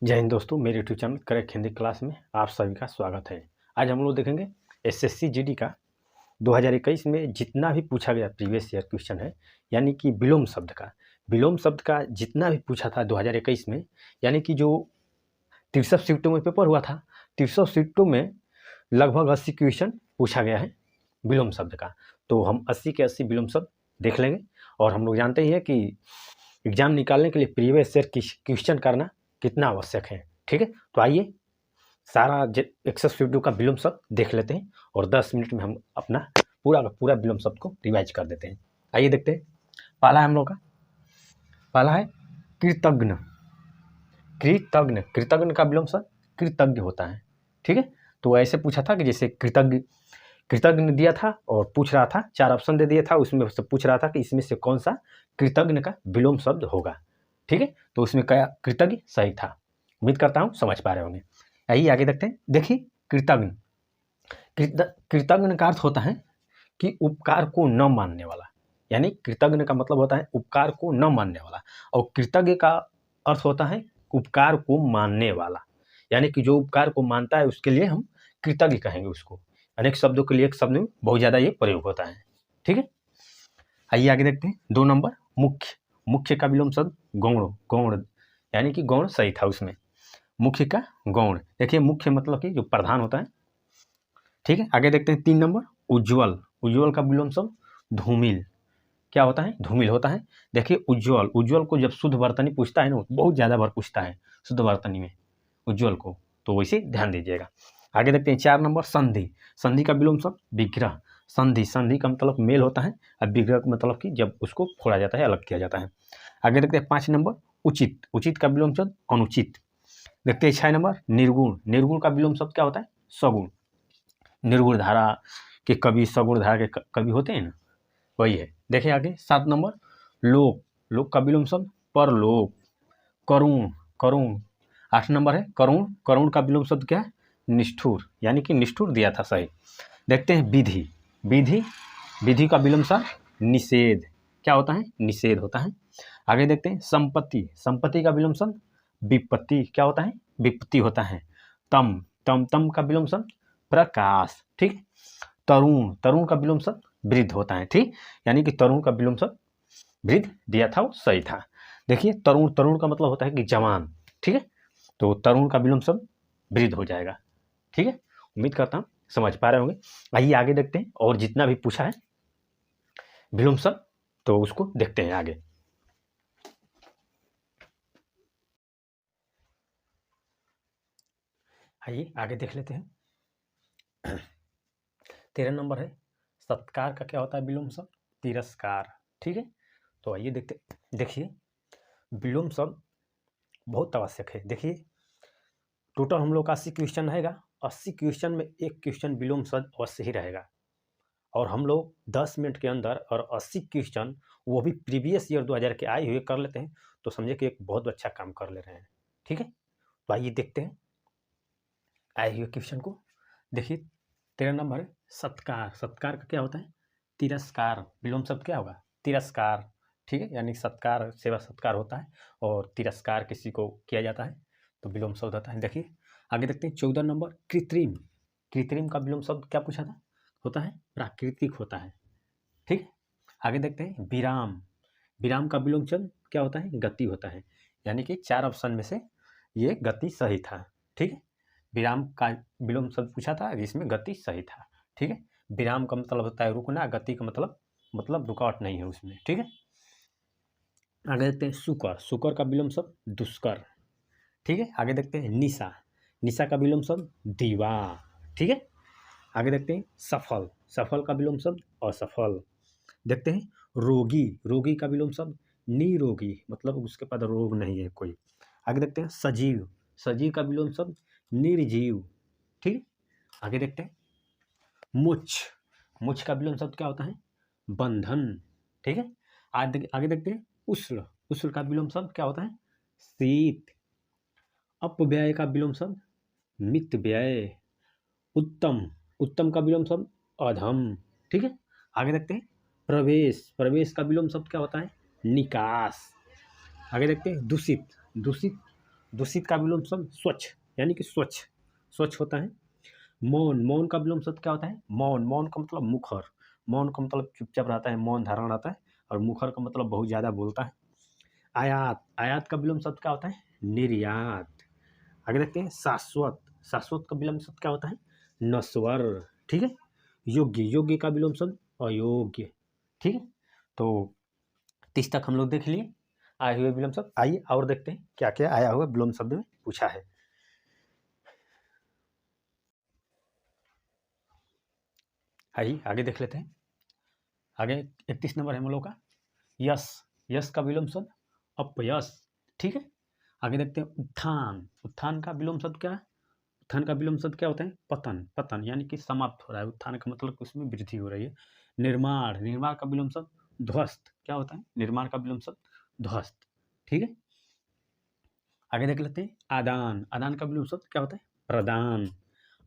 जय हिंद दोस्तों, मेरे YouTube channel correct Hindi class में आप सभी का स्वागत है। आज हम लोग देखेंगे एसएससी जीडी का 2021 में जितना भी पूछा गया प्रीवियस ईयर क्वेश्चन है, यानी कि विलोम शब्द का जितना भी पूछा था 2021 में, यानी कि जो 63 शिफ्टों में पेपर हुआ था, 63 शिफ्टों में लगभग 80 क्वेश्चन पूछा गया है विलोम शब्द का। तो हम 80 के 80 विलोम शब्द देख लेंगे। और हम लोग जानते ही हैं कि एग्जाम निकालने के लिए प्रीवियस ईयर क्वेश्चन करना कितना आवश्यक है। ठीक है, तो आइए सारा 150 का विलोम शब्द देख लेते हैं और 10 मिनट में हम अपना पूरा का पूरा विलोम शब्द को रिवाइज कर देते हैं। आइए देखते हैं। पहला है हम लोग का, पहला है कृतज्ञ। कृतज्ञ, कृतज्ञ का विलोम शब्द कृतज्ञ होता है। ठीक है, तो ऐसे पूछा था कि जैसे कृतज्ञ, कृतज्ञ दिया था और पूछ रहा था, 4 ऑप्शन दे दिया था, उसमें से पूछ रहा था कि इसमें से कौन सा कृतज्ञ का विलोम शब्द होगा। ठीक है, तो उसमें क्या कृतज्ञ सही था। उम्मीद करता हूँ समझ पा रहे होंगे। आइए आगे देखते हैं। देखिए कृतज्ञ, कृतज्ञ का अर्थ होता है कि उपकार को न मानने वाला, यानी कृतज्ञ का मतलब होता है उपकार को न मानने वाला, और कृतज्ञ का अर्थ होता है उपकार को मानने वाला, यानी कि जो उपकार को मानता है उसके लिए हम कृतज्ञ कहेंगे उसको। अनेक शब्दों के लिए एक शब्द में बहुत ज़्यादा ये प्रयोग होता है। ठीक है, आइए आगे देखते हैं। 2 नंबर मुख्य। मुख्य का विलोम शब्द गौण। गौण यानी कि गौण सही था उसमें। मुख्य का गौण, देखिए मुख्य मतलब कि जो प्रधान होता है। ठीक है, आगे देखते हैं। 3 नंबर उज्ज्वल। उज्ज्वल का विलोम शब्द धूमिल। क्या होता है? धूमिल होता है। देखिए उज्ज्वल, उज्ज्वल को जब शुद्ध वर्तनी पूछता है ना, बहुत ज़्यादा बार पूछता है शुद्ध वर्तनी में उज्ज्वल को, तो वैसे ध्यान दीजिएगा। आगे देखते हैं। 4 नंबर संधि। संधि का विलोम शब्द विग्रह। संधि, संधि का मतलब मेल होता है, और विग्रह का मतलब कि जब उसको फोड़ा जाता है, अलग किया जाता है। आगे देखते हैं 5 नंबर उचित। उचित का विलोम शब्द अनुचित। देखते हैं 6 नंबर निर्गुण। निर्गुण का विलोम शब्द क्या होता है? सगुण। निर्गुण धारा के कवि, सगुण धारा के कवि होते हैं ना, वही है। देखिए आगे 7 नंबर लोक। लोक का विलोम शब्द परलोक। करुण, करुण। 8 नंबर है करुण। करुण का विलोम शब्द क्या है? निष्ठुर, यानी कि निष्ठुर दिया था सही। देखते हैं विधि। विधि, विधि का विलोम शब्द निषेध। क्या होता है? निषेध होता है। आगे देखते हैं संपत्ति। संपत्ति का विलोम शब्द विपत्ति। क्या होता है? विपत्ति होता है। तम, तम, तम का विलोम शब्द प्रकाश। ठीक। तरुण, तरुण का विलोम शब्द वृद्ध होता है। ठीक, यानी कि तरुण का विलोम शब्द वृद्ध दिया था, वो सही था। देखिए तरुण, तरुण का मतलब होता है कि जवान। ठीक है, तो तरुण का विलोम शब्द वृद्ध हो जाएगा। ठीक है, उम्मीद करता हूँ समझ पा रहे होंगे। आइए आगे देखते हैं, और जितना भी पूछा है विलोम शब्द, तो उसको देखते हैं आगे। आइए आगे देख लेते हैं। 13 नंबर है सत्कार का क्या होता है विलोम शब्द? तिरस्कार। ठीक है, तो आइए देखते। देखिए विलोम शब्द बहुत आवश्यक है। देखिए टोटल हम लोग का 80 क्वेश्चन रहेगा। 80 क्वेश्चन में एक क्वेश्चन विलोम शब्द अवश्य ही रहेगा, और हम लोग 10 मिनट के अंदर और 80 क्वेश्चन, वो भी प्रीवियस ईयर 2000 के आए हुए कर लेते हैं, तो समझे कि एक बहुत अच्छा काम कर ले रहे हैं। ठीक है, तो आइए देखते हैं आए हुए क्वेश्चन को। देखिए 13 नंबर है सत्कार। सत्कार का क्या होता है? तिरस्कार। विलोम शब्द क्या होगा? तिरस्कार। ठीक है, यानी सत्कार, सेवा सत्कार होता है, और तिरस्कार किसी को किया जाता है, तो विलोम शब्द होता है। देखिए आगे देखते हैं। 14 नंबर कृत्रिम। कृत्रिम का विलोम शब्द क्या पूछा था? होता है प्राकृतिक होता है। ठीक है, आगे देखते हैं विराम। विराम का विलोम शब्द क्या होता है? गति होता है, यानी कि 4 ऑप्शन में से ये गति सही था। ठीक है, विराम का विलोम शब्द पूछा था, जिसमें गति सही था। ठीक है, विराम का मतलब होता है रुकना, गति का मतलब रुकावट नहीं है उसमें। ठीक है, आगे देखते हैं सुकर। सुकर का विलोम शब्द दुष्कर। ठीक है, आगे देखते हैं निशा। निशा का विलोम शब्द दीवा। ठीक है, आगे देखते हैं सफल। सफल का विलोम शब्द असफल। देखते हैं रोगी। रोगी का विलोम शब्द निरोगी, मतलब उसके पास रोग नहीं है कोई। आगे देखते हैं सजीव। सजीव का विलोम शब्द निर्जीव। ठीक, आगे देखते हैं मुछ। मुछ का विलोम शब्द क्या होता है? बंधन। ठीक है, आगे देखते हैं उष्ण। उष्ण का विलोम शब्द क्या होता है? शीत। अपव्यय का विलोम शब्द मित व्यय। उत्तम। उत्तम का विलोम शब्द अधम। ठीक है, आगे देखते हैं प्रवेश। प्रवेश का विलोम शब्द क्या होता है? निकास। आगे देखते हैं दूषित। दूषित, दूषित का विलोम शब्द स्वच्छ, यानी कि स्वच्छ, स्वच्छ होता है। मौन, मौन का विलोम शब्द क्या होता है? मौन, मौन का मतलब मुखर, मौन का मतलब चुपचाप रहता है, मौन धारण रहता है, और मुखर का मतलब बहुत ज़्यादा बोलता है। आयात, आयात का विलोम शब्द क्या होता है? निर्यात। आगे देखते हैं शाश्वत, शाश्वत का विलोम शब्द क्या होता है? नश्वर, ठीक है। योग्य, योग्य का विलोम शब्द अयोग्य, ठीक है। तो 30 तक हम लोग देख लिए आए हुए विलोम शब्द। आइए और देखते हैं क्या क्या आया हुआ विलोम शब्द में पूछा है। आइए आगे देख लेते हैं। आगे 31 नंबर है हम लोग का यश, यश का विलोम शब्द अपयश, ठीक है। आगे देखते हैं उत्थान, उत्थान का विलोम शब्द क्या है? उत्थान का विलोम शब्द क्या होता है? पतन, पतन यानी कि समाप्त हो रहा है, उत्थान का मतलब उसमें वृद्धि हो रही है। निर्माण, निर्माण का विलोम शब्द ध्वस्त, क्या होता है? निर्माण का विलोम शब्द ध्वस्त, ठीक है। आगे देख लेते हैं आदान, आदान का विलोम शब्द क्या होता है? प्रदान।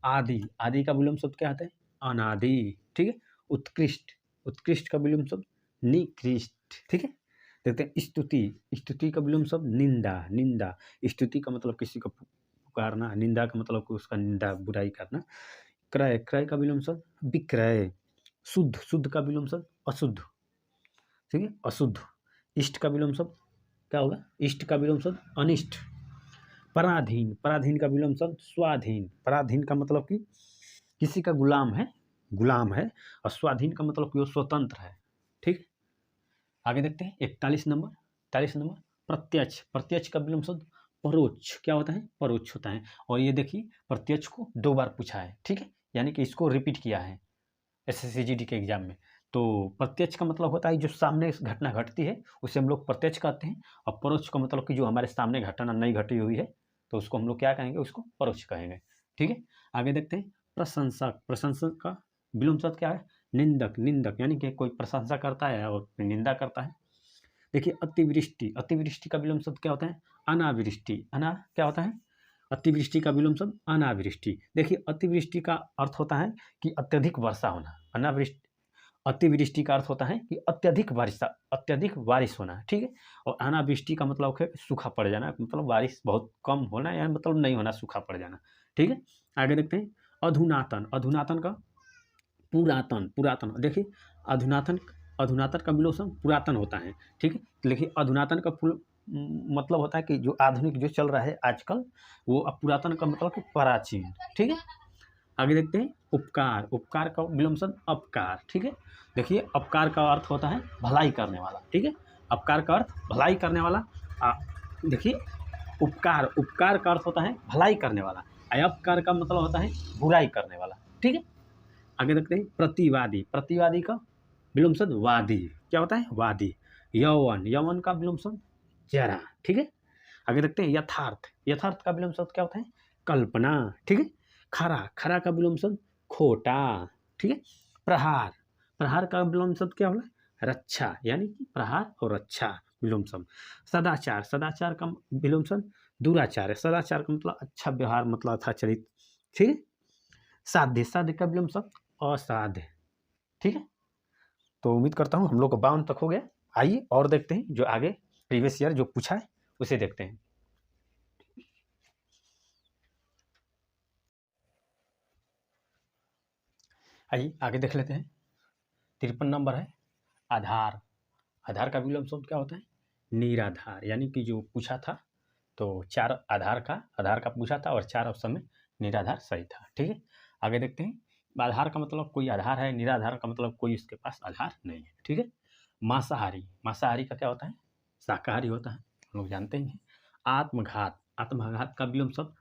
आदि, आदि का विलोम शब्द क्या होता है? अनादि, ठीक है। उत्कृष्ट, उत्कृष्ट का विलोम शब्द निकृष्ट, ठीक है। देखते हैं स्तुति, स्तुति का विलोम शब्द निंदा, निंदा। स्तुति का मतलब किसी को पुकारना, निंदा का मतलब उसका निंदा बुराई करना। क्रय, क्रय का विलोम शब्द विक्रय। शुद्ध, शुद्ध का विलोम शब्द अशुद्ध, ठीक है, अशुद्ध। इष्ट का विलोम शब्द क्या होगा? इष्ट का विलोम शब्द अनिष्ट। पराधीन, पराधीन का विलोम शब्द स्वाधीन। पराधीन का मतलब कि किसी का गुलाम है, गुलाम है, और स्वाधीन का मतलब कि वो स्वतंत्र है, ठीक। आगे देखते हैं 41 नंबर, 41 नंबर प्रत्यक्ष, प्रत्यक्ष का विलोम शब्द परोक्ष, क्या होता है? परोक्ष होता है। और ये देखिए प्रत्यक्ष को 2 बार पूछा है, ठीक है, यानी कि इसको रिपीट किया है SSC के एग्जाम में। तो प्रत्यक्ष का मतलब होता है जो सामने घटना घटती है उसे हम लोग प्रत्यक्ष कहते हैं, और परोक्ष का मतलब कि जो हमारे सामने घटना नहीं घटी हुई है तो उसको हम लोग क्या कहेंगे? उसको परोक्ष कहेंगे, ठीक है। आगे देखते हैं प्रशंसक, प्रशंसक का विलोम शब्द क्या है? निंदक, निंदक यानी कि कोई प्रशंसा करता है और निंदा करता है। देखिए अतिवृष्टि, अतिवृष्टि का विलोम शब्द क्या होता है? अनावृष्टि, अना क्या होता है? अतिवृष्टि का विलोम शब्द अनावृष्टि। देखिए अतिवृष्टि का अर्थ होता है कि अत्यधिक वर्षा होना, अनावृष्टि, अतिवृष्टि का अर्थ होता है कि अत्यधिक वर्षा, अत्यधिक बारिश होना, ठीक है। और अनावृष्टि का मतलब है सूखा पड़ जाना, मतलब बारिश बहुत कम होना या मतलब नहीं होना, सूखा पड़ जाना, ठीक है। आगे देखते हैं अधुनातन, अधुनातन का पुरातन, पुरातन। देखिए अधुनातन, अधुनातन का विलोम शब्द पुरातन होता है, ठीक है। देखिए अधुनातन का मतलब होता है कि जो आधुनिक जो चल रहा है आजकल, वो अब पुरातन का मतलब कि प्राचीन, ठीक है। आगे देखते हैं उपकार, उपकार का विलोम शब्द अपकार, ठीक है। देखिए अपकार का अर्थ होता है भलाई करने वाला, ठीक है। अपकार का अर्थ भलाई करने वाला। देखिए उपकार, उपकार का अर्थ होता है भलाई करने वाला, अपकार का मतलब होता है बुराई करने वाला, ठीक है। आगे देखते हैं प्रतिवादी, प्रतिवादी का विलोम शब्द वादी, क्या होता है? वादी। यौवन, यौवन का विलोम शब्द जरा, ठीक है। आगे देखते हैं यथार्थ, यथार्थ का विलोम शब्द क्या होता है? कल्पना, ठीक है। खरा, खरा का विलोम शब्द खोटा, ठीक है। प्रहार, प्रहार का विलोम शब्द क्या होगा? रक्षा, यानी कि प्रहार और रक्षा विलोम शब्द। सदाचार, सदाचार का विलोम शब्द दुराचार है। सदाचार का मतलब अच्छा व्यवहार, मतलब अच्छा चरित्र, ठीक है। साध्य, साध्य का विलोम शब्द असाध्य, ठीक है। तो उम्मीद करता हूँ हम लोग को 52 तक हो गया। आइए और देखते हैं जो आगे प्रीवियस ईयर जो पूछा है उसे देखते हैं। आइए आगे देख लेते हैं। 53 नंबर है आधार, आधार का विलोम शब्द क्या होता है? निराधार, यानी कि जो पूछा था तो 4 आधार का पूछा था और 4 ऑप्शन में निराधार सही था, ठीक है। आगे देखते हैं आधार का मतलब कोई आधार है, निराधार का मतलब कोई उसके पास आधार नहीं है, ठीक है। मांसाहारी, मांसाहारी का क्या होता है? शाकाहारी होता है, हम लोग जानते ही हैं। आत्मघात, आत्मघात का विलोम शब्द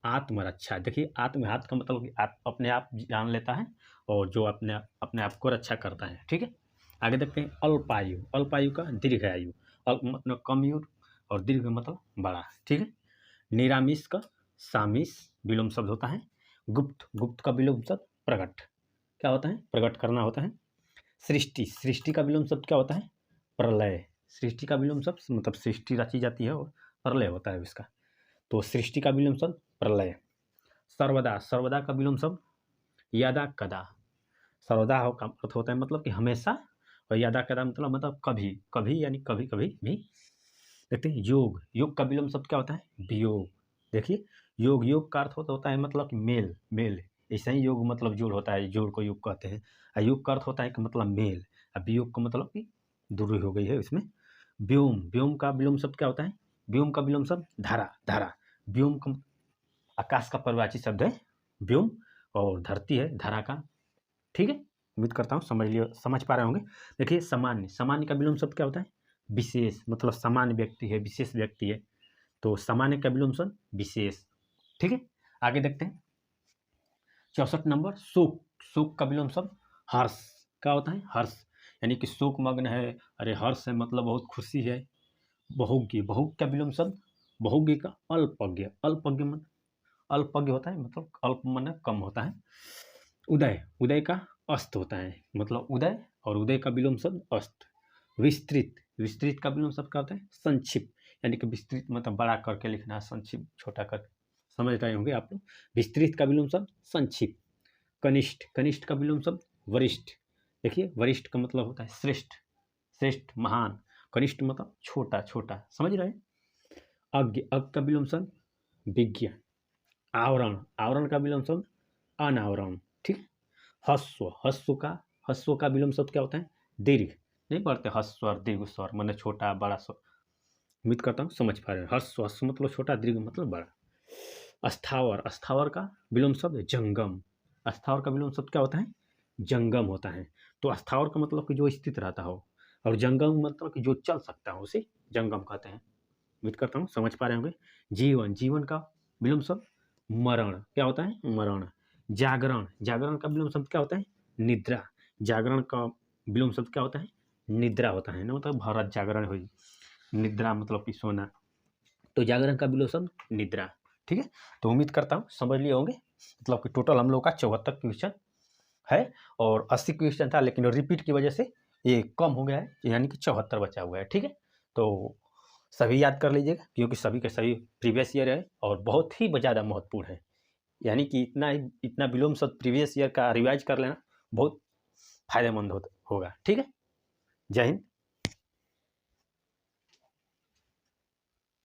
आत्मरक्षा। देखिए आत्मघात का मतलब कि आप अपने आप जान लेता है और जो अपने आप को रक्षा करता है, ठीक है। आगे देखते हैं अल्पायु, अल्पायु का दीर्घायु, अल्प मतलब कम आयु और दीर्घ मतलब बड़ा, ठीक है। निरामिष का सामिष विलोम शब्द होता है। गुप्त, गुप्त का विलोम शब्द प्रकट, क्या होता है? प्रकट करना होता है। सृष्टि, सृष्टि का विलोम शब्द क्या होता है? प्रलय, सृष्टि का विलोम शब्द मतलब सृष्टि रची जाती है और प्रलय होता है इसका, तो सृष्टि का विलोम शब्द प्रलय। सर्वदा, सर्वदा का विलोम शब्द यदा कदा, सर्वदा का अर्थ होता है मतलब कि हमेशा, और यदा कदा मतलब कभी, कभी यानी कभी कभी भी देखते हैं योग, योग का विलोम शब्द क्या होता है? वियोग। देखिए योग, योग का अर्थ होता है मतलब कि मेल, मेल। ऐसा ही योग मतलब जोड़ होता है, जोड़ को योग कहते हैं। योग का अर्थ होता है कि मतलब मेल, अब वियोग का मतलब कि दूरी हो गई है इसमें। व्योम, व्योम का विलोम शब्द क्या होता है? व्योम का विलोम शब्द धारा, धारा। व्योम का आकाश का परिवाची शब्द है व्योम, और धरती है धारा का। ठीक है, उम्मीद करता हूँ समझ पा रहे होंगे। देखिए सामान्य, सामान्य का विलोम शब्द क्या होता है? विशेष, मतलब सामान्य व्यक्ति है, विशेष व्यक्ति है, तो सामान्य का विलोम शब्द विशेष। ठीक है, आगे देखते हैं 64 नंबर शोक, शोक का विलोम शब्द हर्ष। क्या होता है? हर्ष, यानी कि शोक मग्न है, अरे हर्ष है मतलब बहुत खुशी है। बहुज्ञ, बहुज्ञ का विलोम शब्द, बहुज्ञ का अल्पज्ञ, अल्पज्ञ मतलब अल्पज्ञ होता है, मतलब अल्प माने कम होता है। उदय, उदय का अस्त होता है, मतलब उदय, और उदय का विलोम शब्द अस्त। विस्तृत, विस्तृत का विलोम शब्द क्या होता है? संक्षिप्त, यानी कि विस्तृत मतलब बड़ा करके लिखना, संक्षिप्त छोटा कर, समझ रहे होंगे आप लोग। विस्तृत का विलोम शब्द संक्षिप्त। कनिष्ठ, कनिष्ठ का विलोम शब्द वरिष्ठ। देखिए वरिष्ठ का मतलब होता है श्रेष्ठ, श्रेष्ठ महान। कनिष्ठ मतलब छोटा, छोटा, समझ रहे हैं। अज्ञ, अज्ञ का विलोम शब्द विज्ञ। आवरण, आवरण का विलोम शब्द अनावरण। ठीक। हस्व, हस्व का विलोम शब्द क्या होता है? दीर्घ। नहीं पढ़ते हस्व दीर्घ स्वर, मतलब छोटा बड़ा स्वर। उम्मीद करता हूँ समझ पा रहे हैं। हस्व, हस्व मतलब छोटा, दीर्घ मतलब बड़ा। अस्थावर, अस्थावर का विलोम शब्द जंगम। अस्थावर का विलोम शब्द क्या होता है? जंगम होता है। तो अस्थावर का मतलब कि जो स्थित रहता हो, और जंगम मतलब कि जो चल सकता हो, उसे जंगम कहते हैं। उम्मीद करता हूँ समझ पा रहे होंगे। जीवन, जीवन का विलोम शब्द मरण। क्या होता है? मरण। जागरण, जागरण का विलोम शब्द क्या होता है? निद्रा। जागरण का विलोम शब्द क्या होता है? निद्रा होता है ना, मतलब भारत जागरण हुई, निद्रा मतलब कि सोना, तो जागरण का विलोम शब्द निद्रा। ठीक है, तो उम्मीद करता हूँ समझ लिए होंगे। मतलब कि टोटल हम लोग का 74 क्वेश्चन है, और 80 क्वेश्चन था, लेकिन रिपीट की वजह से ये कम हो गया है, यानी कि 74 बचा हुआ है। ठीक है, तो सभी याद कर लीजिएगा, क्योंकि सभी के सभी प्रीवियस ईयर है और बहुत ही ज़्यादा महत्वपूर्ण है। यानी कि इतना विलोम शब्द प्रीवियस ईयर का रिवाइज कर लेना बहुत फायदेमंद होगा। ठीक है, जय हिंद।